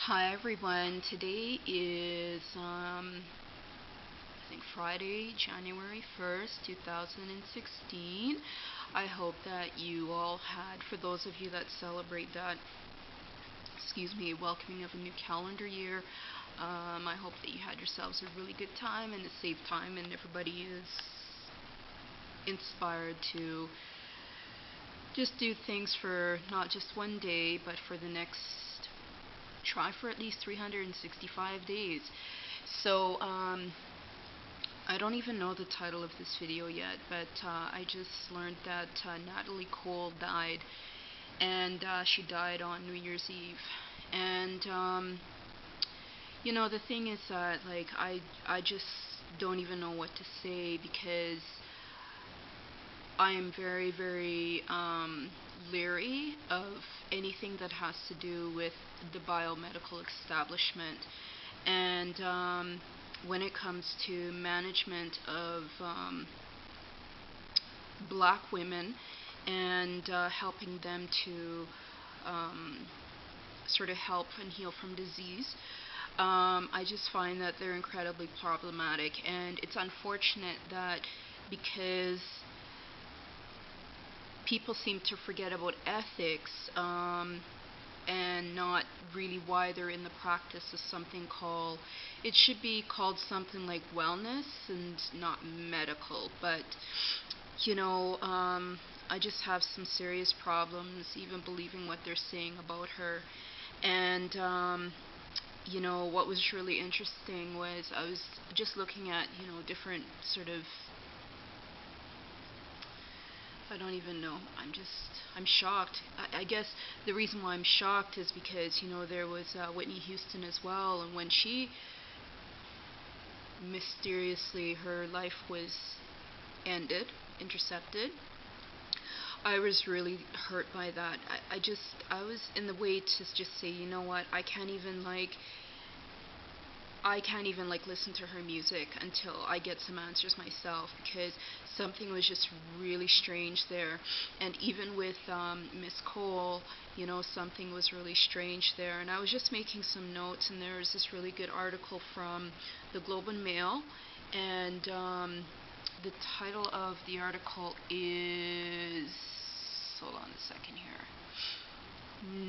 Hi everyone. Today is I think Friday, January 1st, 2016. I hope that you all had, for those of you that celebrate that, welcoming of a new calendar year. I hope that you had yourselves a really good time and a safe time, and everybody is inspired to just do things for not just one day, but for the next, try for at least 365 days. So, I don't even know the title of this video yet, but I just learned that Natalie Cole died, and she died on New Year's Eve. And, the thing is that, like, I just don't even know what to say, because I am very, very leery of anything that has to do with the biomedical establishment. And when it comes to management of black women and helping them to sort of help and heal from disease, I just find that they're incredibly problematic. And it's unfortunate that because people seem to forget about ethics and not really why they're in the practice of something called, it should be called something like wellness and not medical. But I just have some serious problems even believing what they're saying about her. And what was really interesting was I was just looking at different sort of, I don't even know. I'm shocked. I guess the reason why I'm shocked is because, there was Whitney Houston as well, and when she mysteriously, her life was intercepted, I was really hurt by that. I was in the way to just say, you know what, I can't even listen to her music until I get some answers myself, because something was just really strange there. And even with Miss Cole, something was really strange there. And I was just making some notes, and there was this really good article from the Globe and Mail, and the title of the article is, hold on a second here,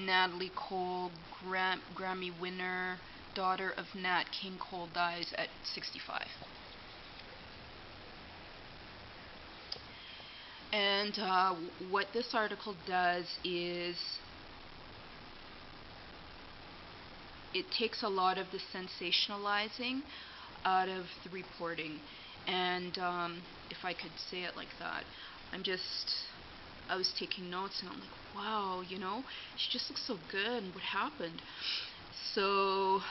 Natalie Cole, Grammy winner, daughter of Nat King Cole, dies at 65. And what this article does is it takes a lot of the sensationalizing out of the reporting. And if I could say it like that, I was taking notes, and I'm like, wow, she just looks so good, and what happened? So,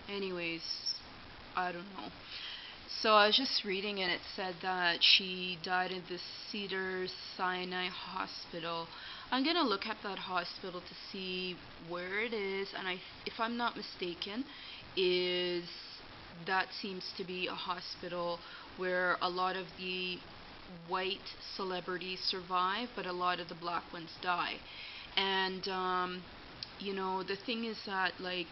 anyways, I don't know. So I was just reading, and it said that she died in the Cedars-Sinai Hospital. I'm gonna look at that hospital to see where it is, and if I'm not mistaken, that seems to be a hospital where a lot of the white celebrities survive, but a lot of the black ones die. And the thing is that, like,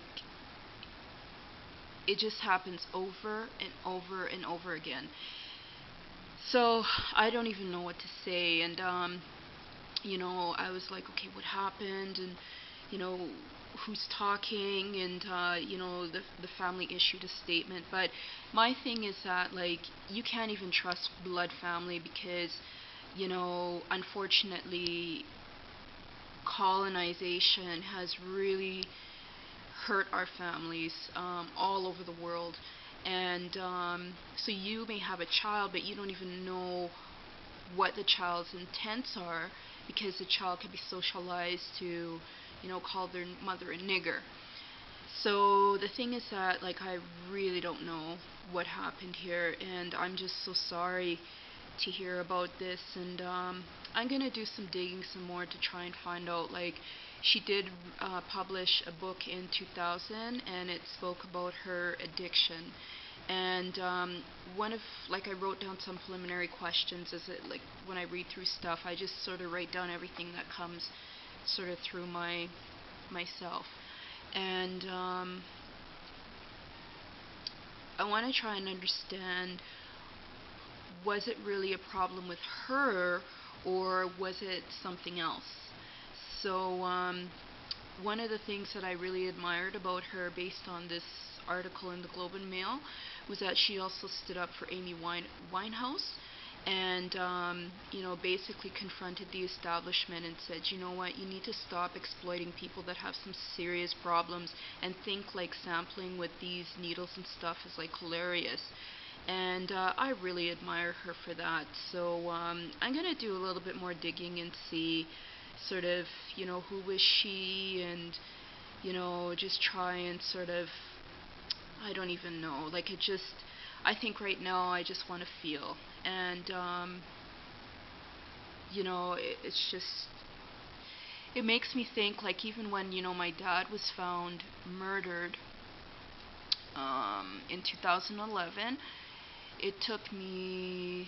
it just happens over and over and over again. So I don't even know what to say. And I was like, okay, what happened? And who's talking? And the family issued a statement. But my thing is that, like, you can't even trust blood family, because unfortunately, colonization has really hurt our families all over the world. And so you may have a child, but you don't even know what the child's intents are, because the child can be socialized to call their mother a nigger. So the thing is that, like, I really don't know what happened here, and I'm just so sorry to hear about this. And I'm gonna do some digging some more to try and find out. Like, she did publish a book in 2000, and it spoke about her addiction. And I wrote down some preliminary questions. Like, when I read through stuff, I just sort of write down everything that comes sort of through myself. And I want to try and understand, was it really a problem with her, or was it something else? So one of the things that I really admired about her, based on this article in the Globe and Mail, was that she also stood up for Amy Winehouse, and basically confronted the establishment and said, you know what, you need to stop exploiting people that have some serious problems, and think like sampling with these needles and stuff is like hilarious. And I really admire her for that. So I'm going to do a little bit more digging and see sort of, who was she, and, just try and sort of, I don't even know, like I think right now I just want to feel. And, it's just, it makes me think, like, even when, my dad was found murdered in 2011, it took me,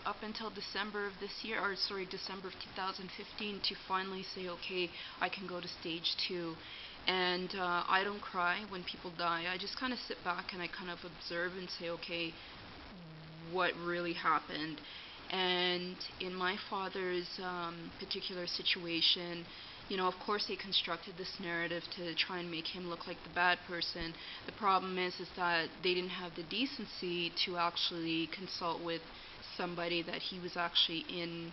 up until December of this year, or sorry, December of 2015, to finally say, okay, I can go to stage 2. And I don't cry when people die. I just kind of sit back and I kind of observe and say, okay, what really happened? And in my father's particular situation, of course they constructed this narrative to try and make him look like the bad person. The problem is that they didn't have the decency to actually consult with somebody that he was actually in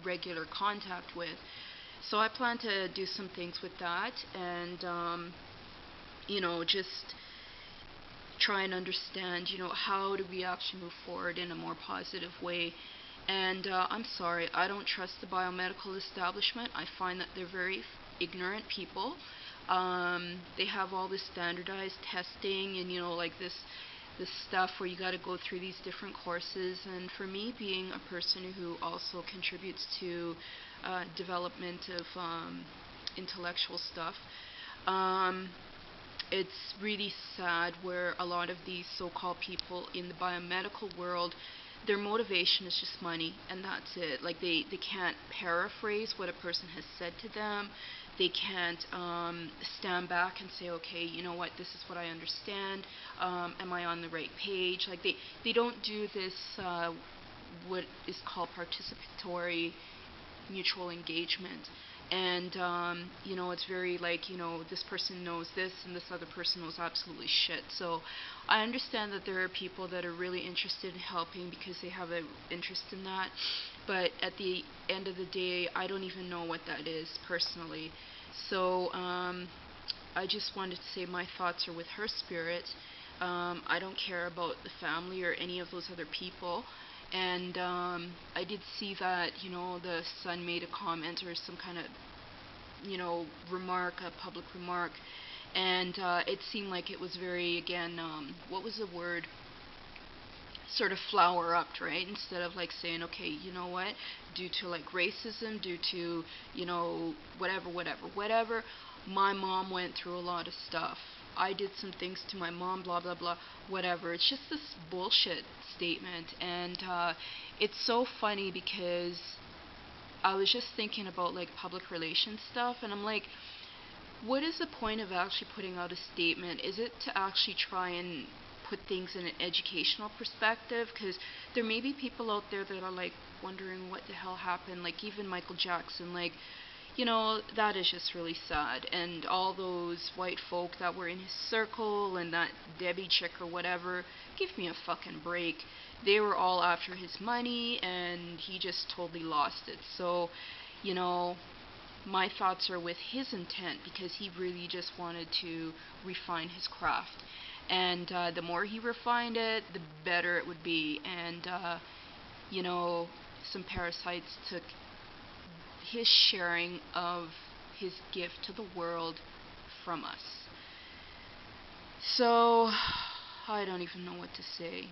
regular contact with. So I plan to do some things with that, and just try and understand, how do we actually move forward in a more positive way. And I'm sorry, I don't trust the biomedical establishment. I find that they're very ignorant people. They have all this standardized testing, and like this stuff where you got to go through these different courses. And for me, being a person who also contributes to development of intellectual stuff, it's really sad where a lot of these so-called people in the biomedical world, their motivation is just money, and that's it. Like they can't paraphrase what a person has said to them. They can't stand back and say, okay, you know what, this is what I understand. Am I on the right page? Like they don't do this what is called participatory mutual engagement. And it's very like, this person knows this and this other person knows absolutely shit. So I understand that there are people that are really interested in helping because they have an interest in that, but at the end of the day, I don't even know what that is personally. So I just wanted to say my thoughts are with her spirit. I don't care about the family or any of those other people. And I did see that, the son made a comment or some kind of, remark, a public remark, and it seemed like it was very, again, what was the word? Sort of flower up, right? Instead of like saying, okay, you know what, due to like racism, due to, whatever, my mom went through a lot of stuff. I did some things to my mom, blah, blah, blah, whatever. It's just this bullshit statement. And it's so funny because I was just thinking about like public relations stuff, and I'm like, what is the point of actually putting out a statement? Is it to actually try and put things in an educational perspective? Because there may be people out there that are like wondering what the hell happened, like even Michael Jackson, like, that is just really sad. And all those white folk that were in his circle, and that Debbie chick or whatever, give me a fucking break. They were all after his money, and he just totally lost it. So, my thoughts are with his intent, because he really just wanted to refine his craft. And the more he refined it, the better it would be. And, some parasites took his sharing of his gift to the world from us. So I don't even know what to say.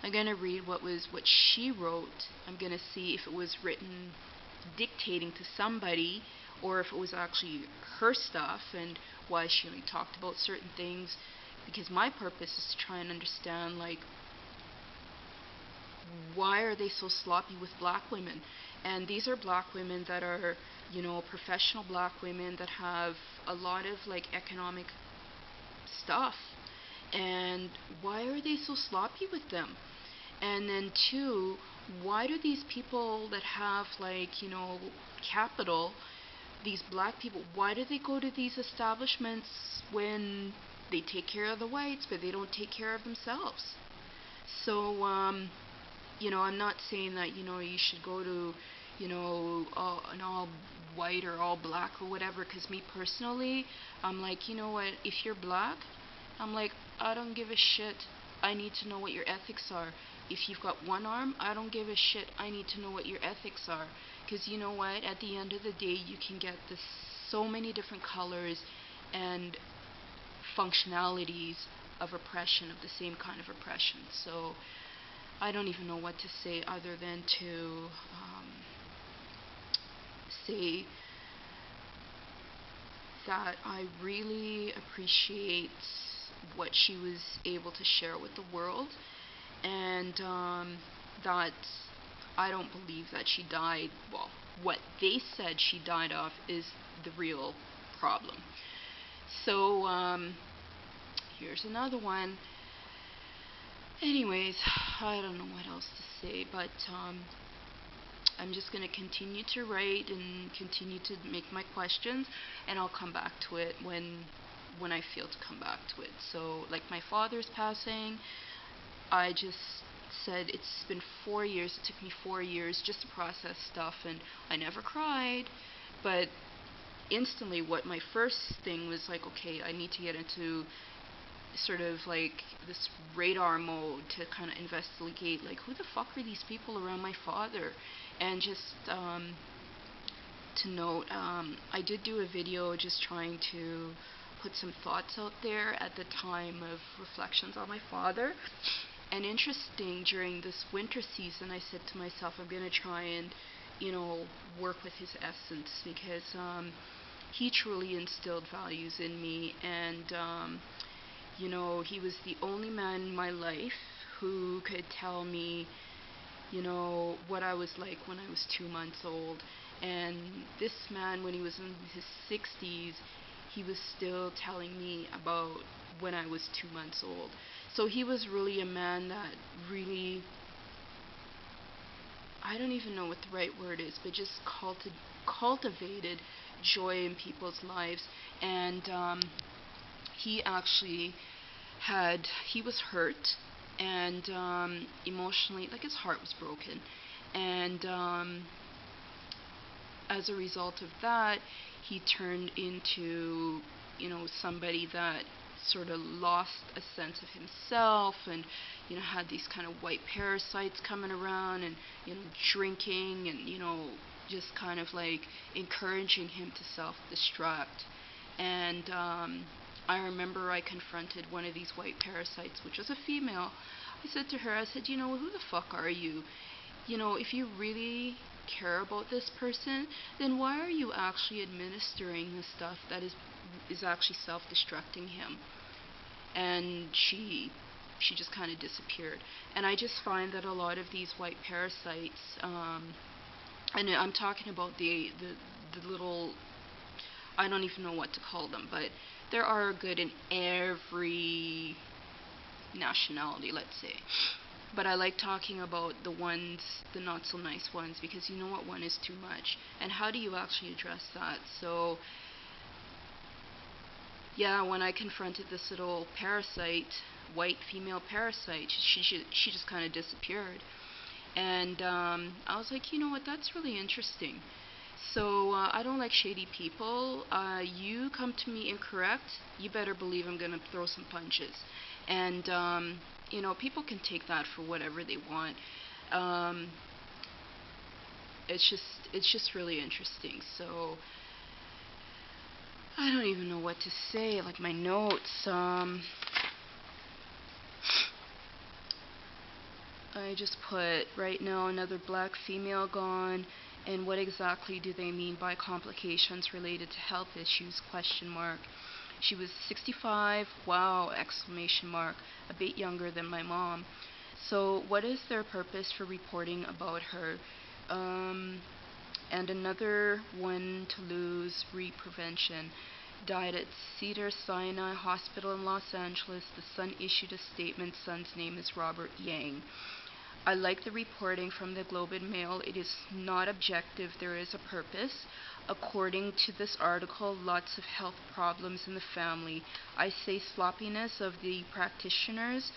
I'm going to read what she wrote. I'm going to see if it was written dictating to somebody, or if it was actually her stuff, and why she only talked about certain things, because my purpose is to try and understand, like, why are they so sloppy with black women? And these are black women that are, professional black women that have a lot of, like, economic stuff. And why are they so sloppy with them? And then two, why do these people that have, like, capital, these black people, why do they go to these establishments when they take care of the whites, but they don't take care of themselves? So, I'm not saying that, you should go to, an all white or all black or whatever, because me personally, I'm like, you know what, if you're black, I'm like, I don't give a shit. I need to know what your ethics are. If you've got one arm, I don't give a shit. I need to know what your ethics are. Because you know what? At the end of the day, you can get this so many different colors and functionalities of oppression, of the same kind of oppression. So I don't even know what to say other than to say that I really appreciate what she was able to share with the world, and that I don't believe that she died. Well, what they said she died of is the real problem. So here's another one. Anyways, I don't know what else to say, but I'm just going to continue to write and continue to make my questions, and I'll come back to it when I feel to come back to it. So, like my father's passing, I just said it's been 4 years. It took me 4 years just to process stuff, and I never cried, but instantly what my first thing was like, okay, I need to get into sort of like this radar mode to kind of investigate, like, who the fuck are these people around my father? And just to note, I did do a video just trying to put some thoughts out there at the time of reflections on my father. And interesting, during this winter season, I said to myself, I'm going to try and, work with his essence, because he truly instilled values in me, and he was the only man in my life who could tell me, what I was like when I was 2 months old. And this man, when he was in his 60s, he was still telling me about when I was 2 months old. So he was really a man that really, I don't even know what the right word is, but just cultivated joy in people's lives. And he actually he was hurt, and emotionally, like, his heart was broken, and as a result of that, he turned into, somebody that sort of lost a sense of himself, and had these kind of white parasites coming around, and drinking, and just kind of like encouraging him to self-destruct. And I remember I confronted one of these white parasites, which was a female. I said to her, I said, who the fuck are you? If you really care about this person, then why are you actually administering the stuff that is actually self-destructing him? And she just kind of disappeared. And I just find that a lot of these white parasites, and I'm talking about the little, I don't even know what to call them, but there are good in every nationality, let's say. But I like talking about the ones, the not so nice ones, because you know what, one is too much. And how do you actually address that? So, yeah, when I confronted this little parasite, white female parasite, she just kind of disappeared. And I was like, you know what, that's really interesting. So I don't like shady people. You come to me incorrect, you better believe I'm going to throw some punches. And, people can take that for whatever they want. It's just really interesting. So I don't even know what to say. Like, my notes, I just put, right now, another black female gone. And what exactly do they mean by complications related to health issues, question mark. She was 65, wow, exclamation mark, a bit younger than my mom. So what is their purpose for reporting about her? And another one to lose, re-prevention. died at Cedars-Sinai Hospital in Los Angeles. The Sun issued a statement. Son's name is Robert Yang. I like the reporting from the Globe and Mail. It is not objective. There is a purpose. According to this article, lots of health problems in the family. I say sloppiness of the practitioners.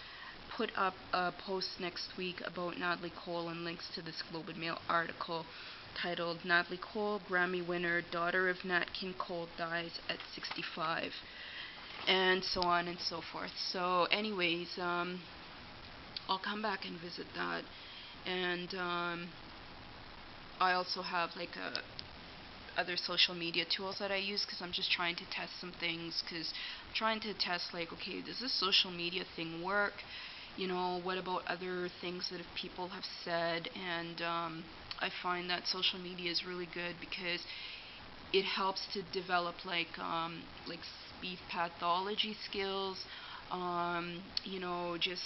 Put up a post next week about Natalie Cole and links to this Globe and Mail article titled Natalie Cole, Grammy winner, daughter of Nat King Cole, dies at 65, and so on and so forth. So anyways, I'll come back and visit that. And I also have like other social media tools that I use, because I'm just trying to test some things, because I'm trying to test, like, okay, does this social media thing work? You know, what about other things that people have said? And I find that social media is really good because it helps to develop like speech pathology skills, you know, just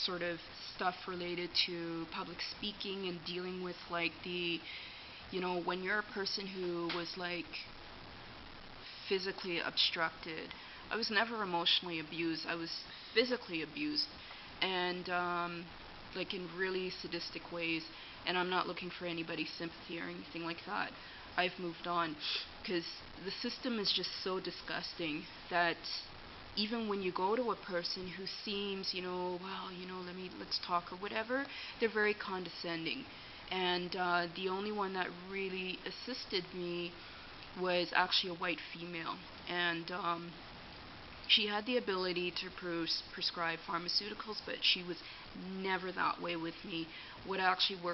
sort of stuff related to public speaking and dealing with like the, you know, when you're a person who was like physically obstructed. I was never emotionally abused. I was physically abused, and like in really sadistic ways. And I'm not looking for anybody's sympathy or anything like that. I've moved on, because the system is just so disgusting that even when you go to a person who seems, you know, well, you know, let's talk or whatever, they're very condescending. And the only one that really assisted me was actually a white female, and she had the ability to prescribe pharmaceuticals, but she was never that way with me. What actually worked